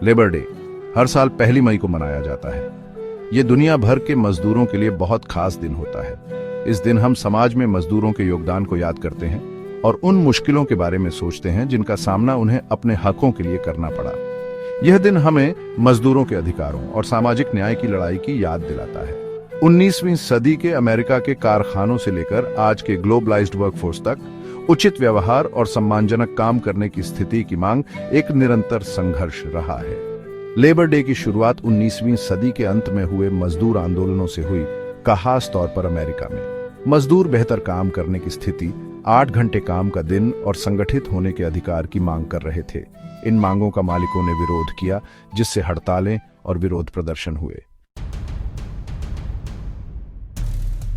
Labour day हर साल 1 मई को मनाया जाता है। ये दुनिया भर के मजदूरों के लिए बहुत खास दिन होता है। इस दिन हम समाज में मजदूरों के योगदान को याद करते हैं और उन मुश्किलों के बारे में सोचते हैं जिनका सामना उन्हें अपने हकों के लिए करना पड़ा। यह दिन हमें मजदूरों के अधिकारों और सामाजिक न्याय की लड़ाई की याद दिलाता है। 19वीं सदी के अमेरिका के कारखानों से लेकर आज के ग्लोबलाइज्ड वर्कफोर्स तक उचित व्यवहार और सम्मानजनक काम करने की स्थिति की मांग एक निरंतर संघर्ष रहा है। लेबर डे की शुरुआत 19वीं सदी के अंत में हुए मजदूर आंदोलनों से हुई, खास तौर पर अमेरिका में। मजदूर बेहतर काम करने की स्थिति, 8 घंटे काम का दिन और संगठित होने के अधिकार की मांग कर रहे थे। इन मांगों का मालिकों ने विरोध किया, जिससे हड़तालें और विरोध प्रदर्शन हुए।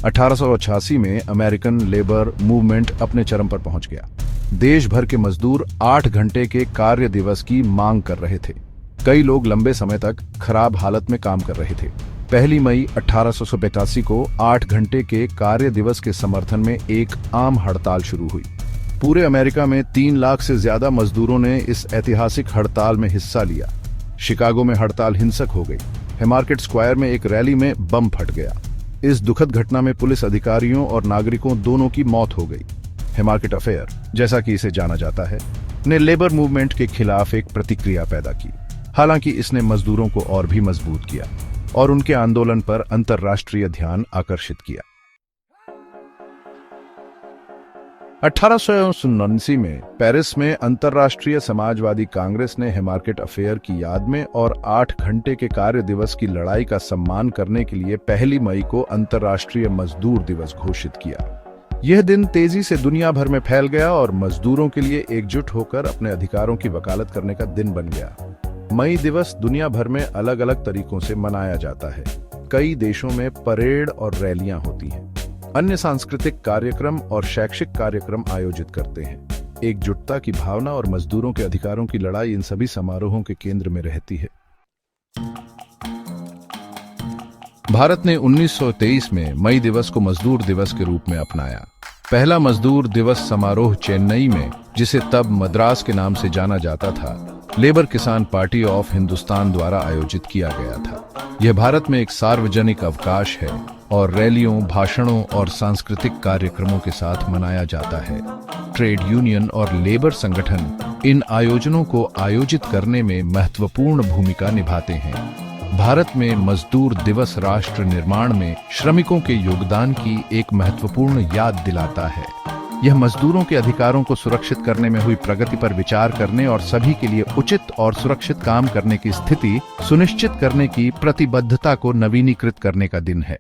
1886 में अमेरिकन लेबर मूवमेंट अपने चरम पर पहुंच गया। देश भर के मजदूर 8 घंटे के कार्य दिवस की मांग कर रहे थे। कई लोग लंबे समय तक खराब हालत में काम कर रहे थे। 1 मई 1885 को 8 घंटे के कार्य दिवस के समर्थन में एक आम हड़ताल शुरू हुई। पूरे अमेरिका में 3 लाख से ज्यादा मजदूरों ने इस ऐतिहासिक हड़ताल में हिस्सा लिया। शिकागो में हड़ताल हिंसक हो गई। हैमार्केट स्क्वायर में एक रैली में बम फट गया। इस दुखद घटना में पुलिस अधिकारियों और नागरिकों दोनों की मौत हो गई। हैमार्केट अफेयर, जैसा कि इसे जाना जाता है, ने लेबर मूवमेंट के खिलाफ एक प्रतिक्रिया पैदा की। हालांकि इसने मजदूरों को और भी मजबूत किया और उनके आंदोलन पर अंतर्राष्ट्रीय ध्यान आकर्षित किया। 1879 में पेरिस में अंतर्राष्ट्रीय समाजवादी कांग्रेस ने हैमार्केट अफेयर की याद में और 8 घंटे के कार्य दिवस की लड़ाई का सम्मान करने के लिए 1 मई को अंतर्राष्ट्रीय मजदूर दिवस घोषित किया। यह दिन तेजी से दुनिया भर में फैल गया और मजदूरों के लिए एकजुट होकर अपने अधिकारों की वकालत करने का दिन बन गया। मई दिवस दुनिया भर में अलग अलग तरीकों से मनाया जाता है। कई देशों में परेड और रैलियां होती हैं। अन्य सांस्कृतिक कार्यक्रम और शैक्षिक कार्यक्रम आयोजित करते हैं। एकजुटता की भावना और मजदूरों के अधिकारों की लड़ाई इन सभी समारोहों के केंद्र में रहती है। भारत ने 1923 में मई दिवस को मजदूर दिवस के रूप में अपनाया। पहला मजदूर दिवस समारोह चेन्नई में, जिसे तब मद्रास के नाम से जाना जाता था, लेबर किसान पार्टी ऑफ हिंदुस्तान द्वारा आयोजित किया गया था। यह भारत में एक सार्वजनिक अवकाश है और रैलियों, भाषणों और सांस्कृतिक कार्यक्रमों के साथ मनाया जाता है। ट्रेड यूनियन और लेबर संगठन इन आयोजनों को आयोजित करने में महत्वपूर्ण भूमिका निभाते हैं। भारत में मजदूर दिवस राष्ट्र निर्माण में श्रमिकों के योगदान की एक महत्वपूर्ण याद दिलाता है। यह मजदूरों के अधिकारों को सुरक्षित करने में हुई प्रगति पर विचार करने और सभी के लिए उचित और सुरक्षित काम करने की स्थिति सुनिश्चित करने की प्रतिबद्धता को नवीनीकृत करने का दिन है।